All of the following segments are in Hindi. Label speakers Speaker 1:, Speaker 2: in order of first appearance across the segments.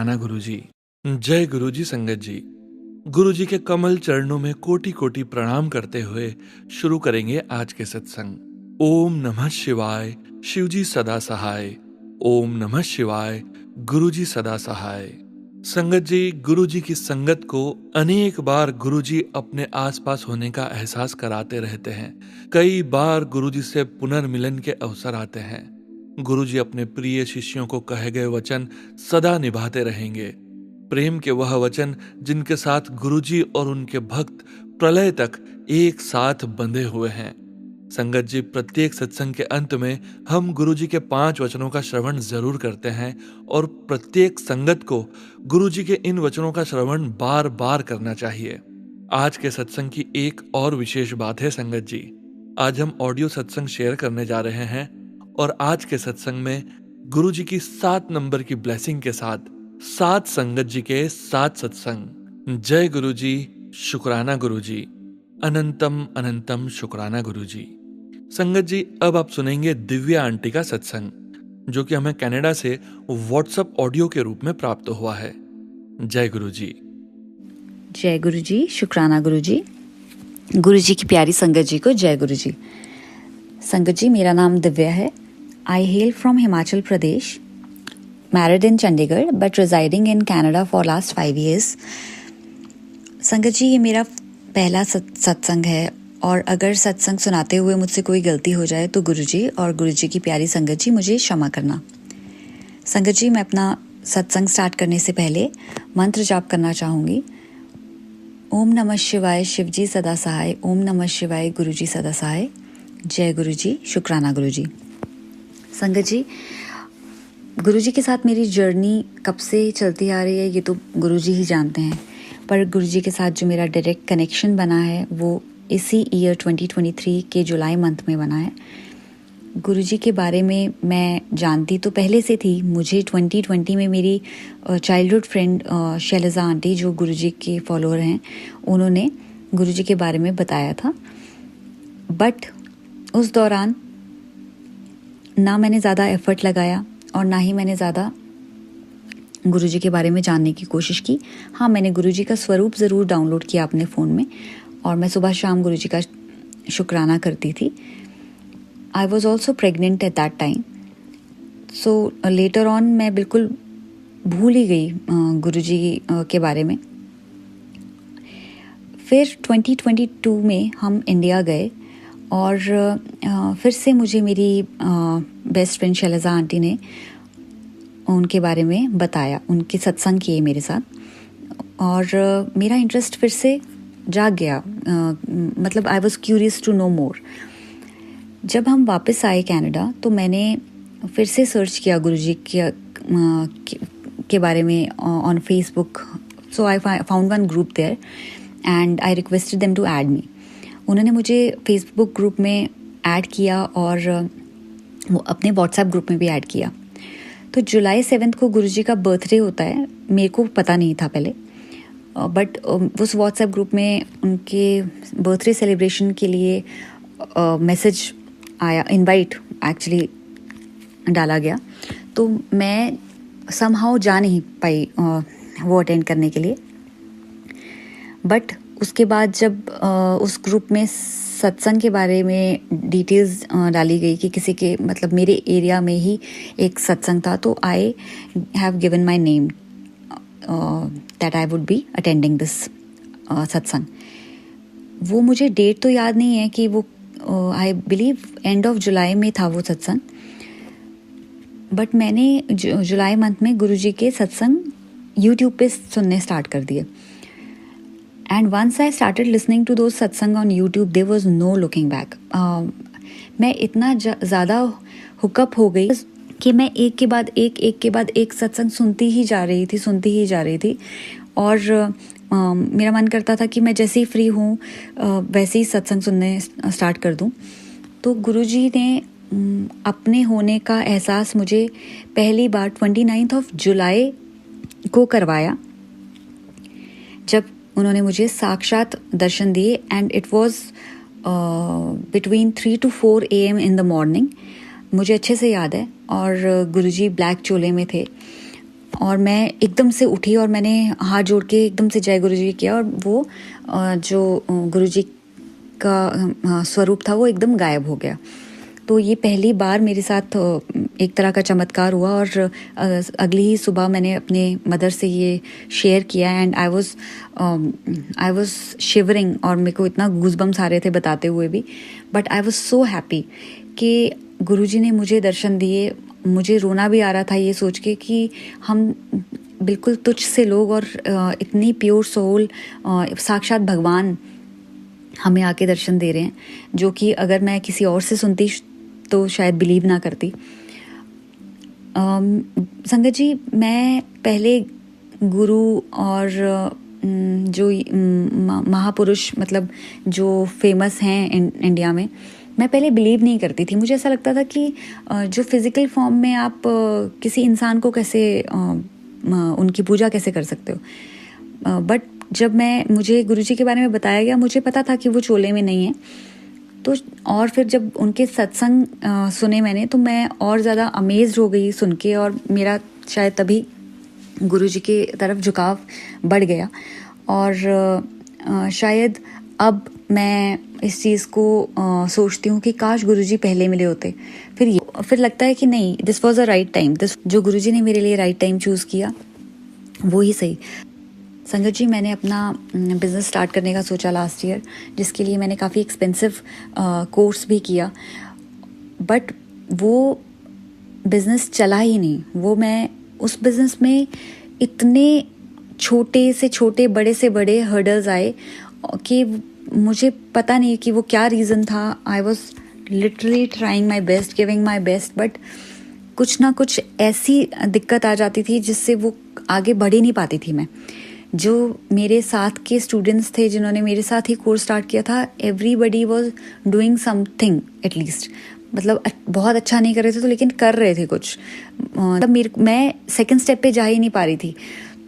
Speaker 1: आना गुरुजी। जय गुरुजी संगत जी। गुरुजी के कमल चरणों में कोटि कोटि प्रणाम करते हुए शुरू करेंगे आज के सत्संग। ओम नमः शिवाय, शिवजी सदा सहाय। ओम नमः शिवाय, गुरुजी सदा सहाय। संगत जी, गुरुजी की संगत को अनेक बार गुरुजी अपने आसपास होने का एहसास कराते रहते हैं। कई बार गुरुजी से पुनर्मिलन के अवसर आते हैं। गुरुजी अपने प्रिय शिष्यों को कहे गए वचन सदा निभाते रहेंगे। प्रेम के वह वचन जिनके साथ गुरुजी और उनके भक्त प्रलय तक एक साथ बंधे हुए हैं। संगत जी, प्रत्येक सत्संग के अंत में हम गुरुजी के 5 वचनों का श्रवण जरूर करते हैं और प्रत्येक संगत को गुरुजी के इन वचनों का श्रवण बार बार करना चाहिए। आज के सत्संग की एक और विशेष बात है संगत जी, आज हम ऑडियो सत्संग शेयर करने जा रहे हैं और आज के सत्संग में गुरुजी की 7 नंबर की ब्लेसिंग के साथ 7 संगत जी के 7 सत्संग। जय गुरुजी, शुक्राना गुरुजी, अनंतम अनंतम शुक्राना गुरुजी। संगत जी, अब आप सुनेंगे दिव्या आंटी का सत्संग, जो कि हमें कनाडा से व्हाट्सएप ऑडियो के रूप में प्राप्त हुआ है। जय गुरुजी।
Speaker 2: जय गुरुजी, शुक्राना गुरुजी। गुरुजी की प्यारी संगत जी को जय गुरुजी। संगत जी, मेरा नाम दिव्या है। I hail from Himachal Pradesh, married in Chandigarh but residing in Canada for last 5 years। संगत जी, ये मेरा पहला सत्संग है और अगर सत्संग सुनाते हुए मुझसे कोई गलती हो जाए तो गुरुजी और गुरुजी की प्यारी संगत जी मुझे क्षमा करना। संगत जी, मैं अपना सत्संग स्टार्ट करने से पहले मंत्र जाप करना चाहूँगी। ओम नमः शिवाय, शिवजी सदा सहाय। ओम नमः शिवाय, गुरुजी सदा सहाय। जय गुरुजी, शुक्राना गुरुजी। संगत जी, गुरुजी के साथ मेरी जर्नी कब से चलती आ रही है ये तो गुरुजी ही जानते हैं, पर गुरुजी के साथ जो मेरा डायरेक्ट कनेक्शन बना है वो इसी ईयर 2023 के जुलाई मंथ में बना है। गुरुजी के बारे में मैं जानती तो पहले से थी। मुझे 2020 में मेरी चाइल्डहुड फ्रेंड शैलजा आंटी, जो गुरुजी के फॉलोअर हैं, उन्होंने गुरुजी के बारे में बताया था। बट उस दौरान ना मैंने ज़्यादा एफर्ट लगाया और ना ही मैंने ज़्यादा गुरुजी के बारे में जानने की कोशिश की। हाँ, मैंने गुरुजी का स्वरूप ज़रूर डाउनलोड किया अपने फ़ोन में और मैं सुबह शाम गुरुजी का शुक्राना करती थी। I was also pregnant at that time, so later on मैं बिल्कुल भूल ही गई गुरुजी के बारे में। फिर 2022 में हम इंडिया गए और फिर से मुझे मेरी बेस्ट फ्रेंड शैलजा आंटी ने उनके बारे में बताया, उनके सत्संग किए मेरे साथ और मेरा इंटरेस्ट फिर से जाग गया। मतलब I was curious to know more. जब हम वापस आए कनाडा तो मैंने फिर से सर्च किया गुरुजी के बारे में on Facebook. So I found one group there and I requested them to add me. उन्होंने मुझे फेसबुक ग्रुप में ऐड किया और वो अपने व्हाट्सएप ग्रुप में भी ऐड किया। तो जुलाई 7 को गुरुजी का बर्थडे होता है, मेरे को पता नहीं था पहले, बट उस व्हाट्सएप ग्रुप में उनके बर्थडे सेलिब्रेशन के लिए मैसेज आया, इनवाइट एक्चुअली डाला गया। तो मैं समहाउ जा नहीं पाई वो अटेंड करने के लिए। बट उसके बाद जब उस ग्रुप में सत्संग के बारे में डिटेल्स डाली गई कि किसी के, मतलब मेरे एरिया में ही एक सत्संग था, तो I have given my name that I would be attending this सत्संग। वो मुझे डेट तो याद नहीं है कि वो I believe end of July में था वो सत्संग। बट मैंने जुलाई मंथ में गुरुजी के सत्संग यूट्यूब पे सुनने स्टार्ट कर दिए। And once I started listening to those satsang on YouTube, there was no looking back. मैं इतना ज़्यादा हुकअप हो गई कि मैं एक के बाद एक सत्संग सुनती ही जा रही थी और मेरा मन करता था कि मैं जैसे ही फ्री हूँ वैसे ही सत्संग सुनने स्टार्ट कर दूँ। तो गुरुजी ने अपने होने का एहसास मुझे पहली बार 29 जुलाई को करवाया, जब उन्होंने मुझे साक्षात दर्शन दिए। And it was between 3 to 4 AM in the morning, मुझे अच्छे से याद है। और गुरुजी ब्लैक चोले में थे और मैं एकदम से उठी और मैंने हाथ जोड़ के एकदम से जय गुरु जी किया, और वो जो गुरु जी का स्वरूप था वो एकदम गायब हो गया। तो ये पहली बार मेरे साथ एक तरह का चमत्कार हुआ, और अगली ही सुबह मैंने अपने मदर से ये शेयर किया, एंड आई वाज शिवरिंग, और मेरे को इतना गूज़बम्स आ रहे थे बताते हुए भी, but I was so happy कि गुरुजी ने मुझे दर्शन दिए। मुझे रोना भी आ रहा था ये सोच के कि हम बिल्कुल तुच्छ से लोग और इतनी प्योर सोल, साक्षात भगवान हमें आके दर्शन दे रहे हैं, जो कि अगर मैं किसी और से सुनती तो शायद बिलीव ना करती। संगत जी, मैं पहले गुरु और जो महापुरुष मतलब जो फेमस हैं इंडिया में, मैं पहले बिलीव नहीं करती थी। मुझे ऐसा लगता था कि जो फिज़िकल फॉर्म में आप किसी इंसान को कैसे उनकी पूजा कैसे कर सकते हो, बट जब मुझे गुरुजी के बारे में बताया गया, मुझे पता था कि वो चोले में नहीं है। तो और फिर जब उनके सत्संग सुने मैंने, तो मैं और ज़्यादा अमेज्ड हो गई सुन के, और मेरा शायद तभी गुरुजी के तरफ झुकाव बढ़ गया। और शायद अब मैं इस चीज़ को सोचती हूँ कि काश गुरुजी पहले मिले होते। फिर लगता है कि नहीं, this was a right time, जो गुरुजी ने मेरे लिए राइट टाइम चूज़ किया वो ही सही। संगत जी, मैंने अपना बिज़नेस स्टार्ट करने का सोचा लास्ट ईयर, जिसके लिए मैंने काफ़ी एक्सपेंसिव कोर्स भी किया, बट वो बिज़नेस चला ही नहीं। वो मैं उस बिज़नेस में इतने छोटे से छोटे, बड़े से बड़े हर्डल्स आए कि मुझे पता नहीं कि वो क्या रीज़न था। I was literally trying my best, giving my best, but कुछ ना कुछ ऐसी दिक्कत आ जाती थी जिससे वो आगे बढ़ ही नहीं पाती थी मैं। जो मेरे साथ के स्टूडेंट्स थे जिन्होंने मेरे साथ ही कोर्स स्टार्ट किया था, everybody was doing something at least, मतलब बहुत अच्छा नहीं कर रहे थे तो लेकिन कर रहे थे कुछ। मतलब मैं सेकंड स्टेप पे जा ही नहीं पा रही थी,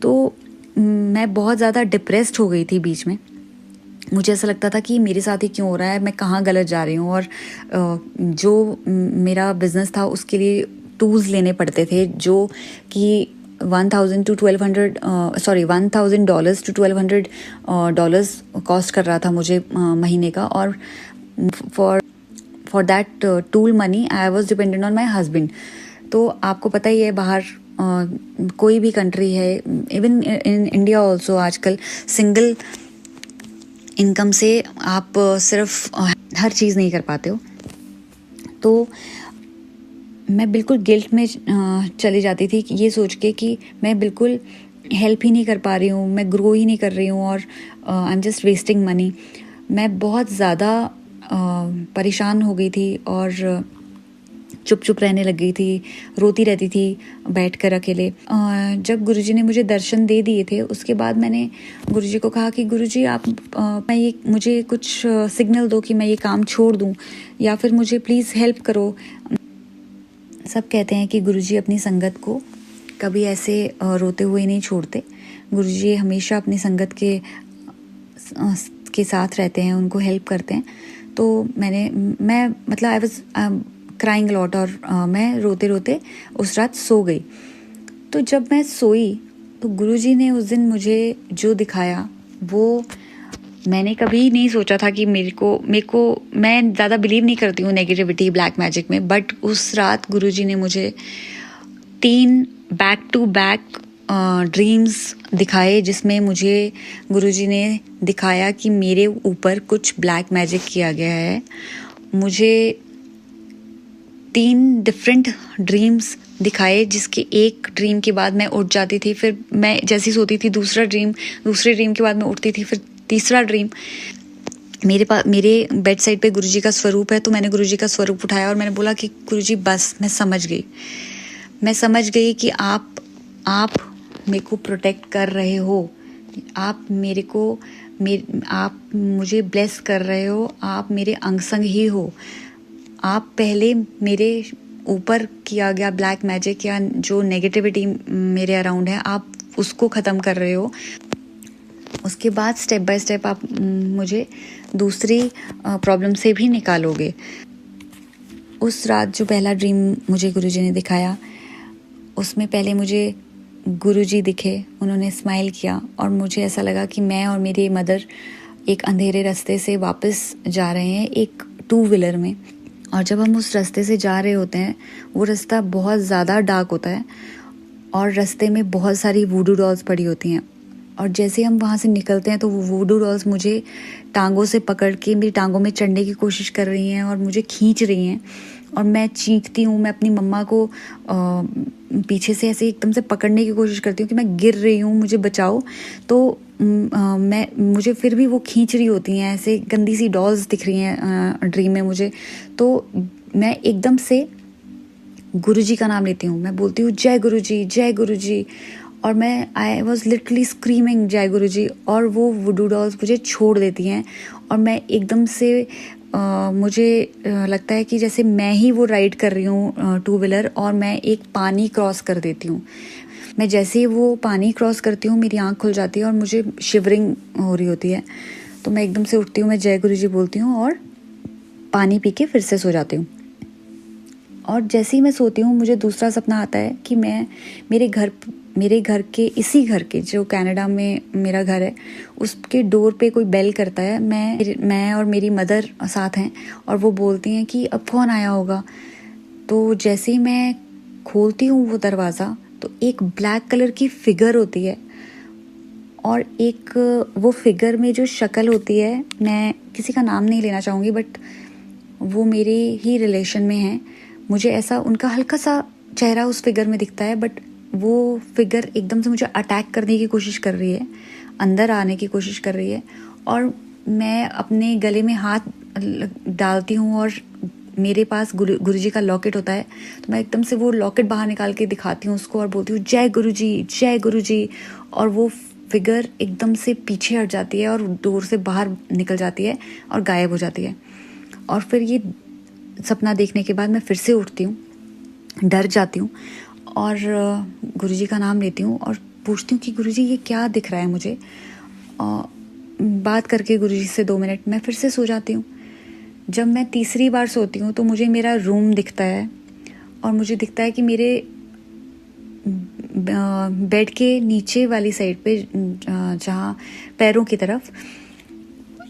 Speaker 2: तो मैं बहुत ज़्यादा डिप्रेस्ड हो गई थी बीच में। मुझे ऐसा लगता था कि मेरे साथ ही क्यों हो रहा है, मैं कहाँ गलत जा रही हूँ। और जो मेरा बिजनेस था उसके लिए टूल्स लेने पड़ते थे, जो कि $1,000 to $1,200 कॉस्ट कर रहा था मुझे महीने का। और for that tool money I was dependent on my husband. तो आपको पता ही है, बाहर कोई भी कंट्री है, इवन इन इंडिया ऑल्सो, आजकल सिंगल इनकम से आप सिर्फ हर चीज़ नहीं कर पाते हो। तो मैं बिल्कुल गिल्ट में चली जाती थी ये सोच के कि मैं बिल्कुल हेल्प ही नहीं कर पा रही हूँ, मैं ग्रो ही नहीं कर रही हूँ, और I am just wasting money. मैं बहुत ज़्यादा परेशान हो गई थी और चुप रहने लग गई थी, रोती रहती थी बैठकर अकेले। जब गुरुजी ने मुझे दर्शन दे दिए थे, उसके बाद मैंने गुरुजी को कहा कि गुरुजी आप मुझे कुछ सिग्नल दो कि मैं ये काम छोड़ दूं, या फिर मुझे प्लीज़ हेल्प करो। सब कहते हैं कि गुरुजी अपनी संगत को कभी ऐसे रोते हुए नहीं छोड़ते। गुरुजी हमेशा अपनी संगत के साथ रहते हैं, उनको हेल्प करते हैं। तो मैं मतलब आई वाज क्राइंग लॉट, और मैं रोते रोते उस रात सो गई। तो जब मैं सोई तो गुरुजी ने उस दिन मुझे जो दिखाया वो मैंने कभी नहीं सोचा था कि मेरे को मैं ज़्यादा बिलीव नहीं करती हूँ नेगेटिविटी, ब्लैक मैजिक में, बट उस रात गुरुजी ने मुझे 3 बैक टू बैक ड्रीम्स दिखाए, जिसमें मुझे गुरुजी ने दिखाया कि मेरे ऊपर कुछ ब्लैक मैजिक किया गया है। मुझे 3 डिफरेंट ड्रीम्स दिखाए, जिसके एक ड्रीम के बाद मैं उठ जाती थी, फिर मैं जैसी सोती थी दूसरे ड्रीम के बाद मैं उठती थी, फिर तीसरा ड्रीम। मेरे बेड साइड पे गुरुजी का स्वरूप है, तो मैंने गुरुजी का स्वरूप उठाया और मैंने बोला कि गुरुजी बस मैं समझ गई कि आप मेरे को प्रोटेक्ट कर रहे हो, आप आप मुझे ब्लेस कर रहे हो, आप मेरे अंग संग ही हो। आप पहले मेरे ऊपर किया गया ब्लैक मैजिक या जो नेगेटिविटी मेरे अराउंड है, आप उसको ख़त्म कर रहे हो। उसके बाद स्टेप बाय स्टेप आप मुझे दूसरी प्रॉब्लम से भी निकालोगे। उस रात जो पहला ड्रीम मुझे गुरुजी ने दिखाया, उसमें पहले मुझे गुरुजी दिखे, उन्होंने स्माइल किया और मुझे ऐसा लगा कि मैं और मेरी मदर एक अंधेरे रास्ते से वापस जा रहे हैं एक टू व्हीलर में। और जब हम उस रास्ते से जा रहे होते हैं, वो रास्ता बहुत ज़्यादा डार्क होता है और रास्ते में बहुत सारी वूडू डॉल्स पड़ी होती हैं। और जैसे हम वहाँ से निकलते हैं तो वो वूडू डॉल्स मुझे टांगों से पकड़ के मेरी टांगों में चढ़ने की कोशिश कर रही हैं और मुझे खींच रही हैं और मैं चीखती हूँ। मैं अपनी मम्मा को पीछे से ऐसे एकदम से पकड़ने की कोशिश करती हूँ कि मैं गिर रही हूँ, मुझे बचाओ। तो मुझे फिर भी वो खींच रही होती हैं, ऐसे गंदी सी डॉल्स दिख रही हैं ड्रीम में मुझे। तो मैं एकदम से गुरुजी का नाम लेती हूँ, मैं बोलती हूँ जय गुरुजी, जय गुरुजी। और मैं आई वॉज लिटरली स्क्रीमिंग जय गुरुजी, और वो वुडू डॉल्स मुझे छोड़ देती हैं और मैं एकदम से मुझे लगता है कि जैसे मैं ही वो राइड कर रही हूँ टू व्हीलर, और मैं एक पानी क्रॉस कर देती हूँ। मैं जैसे ही वो पानी क्रॉस करती हूँ मेरी आँख खुल जाती है और मुझे शिवरिंग हो रही होती है। तो मैं एकदम से उठती हूँ, मैं जय गुरुजी बोलती हूँ और पानी पी के फिर से सो जाती हूँ। और जैसे ही मैं सोती हूँ मुझे दूसरा सपना आता है कि मैं मेरे घर के, इसी घर के, जो कनाडा में मेरा घर है, उसके डोर पे कोई बेल करता है। मैं और मेरी मदर साथ हैं और वो बोलती हैं कि अब कौन आया होगा। तो जैसे ही मैं खोलती हूँ वो दरवाज़ा, तो एक ब्लैक कलर की फिगर होती है और एक वो फिगर में जो शक्ल होती है, मैं किसी का नाम नहीं लेना चाहूँगी बट वो मेरे ही रिलेशन में है। मुझे ऐसा उनका हल्का सा चेहरा उस फिगर में दिखता है, बट वो फिगर एकदम से मुझे अटैक करने की कोशिश कर रही है, अंदर आने की कोशिश कर रही है। और मैं अपने गले में हाथ डालती हूँ और मेरे पास गुरुजी का लॉकेट होता है, तो मैं एकदम से वो लॉकेट बाहर निकाल के दिखाती हूँ उसको और बोलती हूँ जय गुरुजी, जय गुरुजी। और वो फिगर एकदम से पीछे हट जाती है और डोर से बाहर निकल जाती है और गायब हो जाती है। और फिर ये सपना देखने के बाद मैं फिर से उठती हूँ, डर जाती हूँ और गुरुजी का नाम लेती हूँ और पूछती हूँ कि गुरुजी ये क्या दिख रहा है मुझे। बात करके गुरुजी से 2 मिनट मैं फिर से सो जाती हूँ। जब मैं तीसरी बार सोती हूँ तो मुझे मेरा रूम दिखता है और मुझे दिखता है कि मेरे बेड के नीचे वाली साइड पे, जहाँ पैरों की तरफ,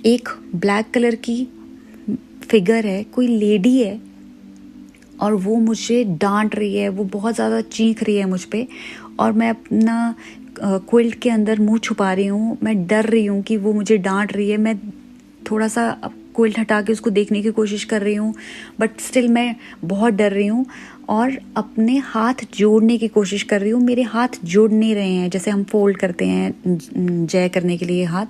Speaker 2: एक ब्लैक कलर की फिगर है, कोई लेडी है और वो मुझे डांट रही है, वो बहुत ज़्यादा चीख रही है मुझ पे। और मैं अपना क्विल्ट के अंदर मुंह छुपा रही हूँ, मैं डर रही हूँ कि वो मुझे डांट रही है। मैं थोड़ा सा क्विल्ट हटा के उसको देखने की कोशिश कर रही हूँ, बट स्टिल मैं बहुत डर रही हूँ और अपने हाथ जोड़ने की कोशिश कर रही हूँ। मेरे हाथ जुड़ नहीं रहे हैं, जैसे हम फोल्ड करते हैं जय करने के लिए हाथ,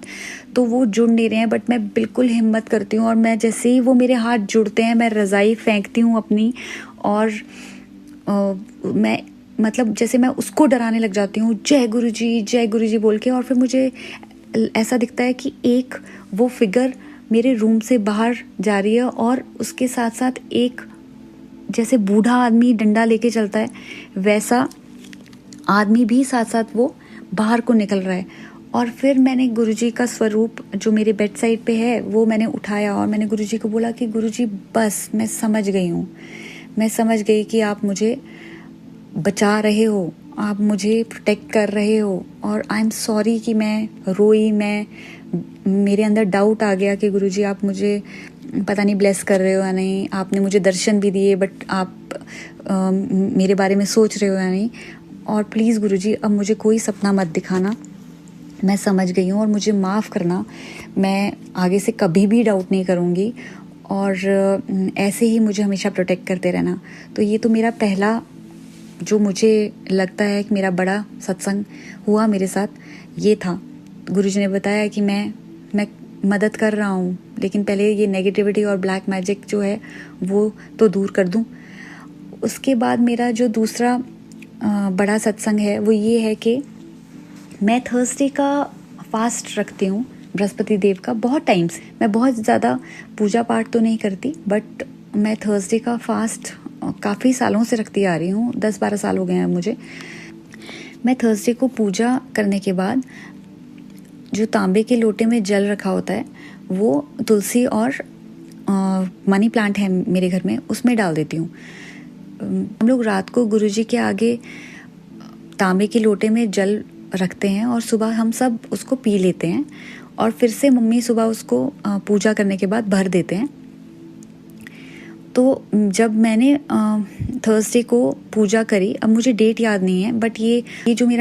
Speaker 2: तो वो जुड़ नहीं रहे हैं। बट मैं बिल्कुल हिम्मत करती हूँ और मैं जैसे ही वो मेरे हाथ जुड़ते हैं मैं रज़ाई फेंकती हूँ अपनी, और मैं मतलब जैसे मैं उसको डराने लग जाती हूँ जय गुरुजी बोल के। और फिर मुझे ऐसा दिखता है कि एक वो फिगर मेरे रूम से बाहर जा रही है और उसके साथ साथ एक, जैसे बूढ़ा आदमी डंडा लेके चलता है वैसा आदमी भी साथ साथ वो बाहर को निकल रहा है। और फिर मैंने गुरुजी का स्वरूप जो मेरे बेड साइड पे है वो मैंने उठाया और मैंने गुरुजी को बोला कि गुरुजी बस मैं समझ गई हूँ, मैं समझ गई कि आप मुझे बचा रहे हो, आप मुझे प्रोटेक्ट कर रहे हो। और आई एम सॉरी कि मैं रोई, मेरे अंदर डाउट आ गया कि गुरुजी आप मुझे पता नहीं ब्लेस कर रहे हो या नहीं, आपने मुझे दर्शन भी दिए बट आप मेरे बारे में सोच रहे हो या नहीं। और प्लीज़ गुरुजी अब मुझे कोई सपना मत दिखाना, मैं समझ गई हूँ और मुझे माफ़ करना, मैं आगे से कभी भी डाउट नहीं करूँगी और ऐसे ही मुझे हमेशा प्रोटेक्ट करते रहना। तो ये तो मेरा पहला, जो मुझे लगता है कि मेरा बड़ा सत्संग हुआ मेरे साथ, ये था। गुरुजी ने बताया कि मैं मदद कर रहा हूँ, लेकिन पहले ये नेगेटिविटी और ब्लैक मैजिक जो है वो तो दूर कर दूँ। उसके बाद मेरा जो दूसरा बड़ा सत्संग है वो ये है कि मैं थर्सडे का फास्ट रखती हूँ, बृहस्पति देव का, बहुत टाइम से। मैं बहुत ज़्यादा पूजा पाठ तो नहीं करती बट मैं थर्सडे का फास्ट काफ़ी सालों से रखती आ रही हूँ, 10-12 साल हो गए हैं मुझे। मैं थर्सडे को पूजा करने के बाद जो तांबे के लोटे में जल रखा होता है वो तुलसी और मनी प्लांट है मेरे घर में, उसमें डाल देती हूँ। हम लोग रात को गुरुजी के आगे तांबे के लोटे में जल रखते हैं और सुबह हम सब उसको पी लेते हैं और फिर से मम्मी सुबह उसको पूजा करने के बाद भर देते हैं। तो जब मैंने थर्सडे को पूजा करी, अब मुझे डेट याद नहीं है, बट ये जो मेरा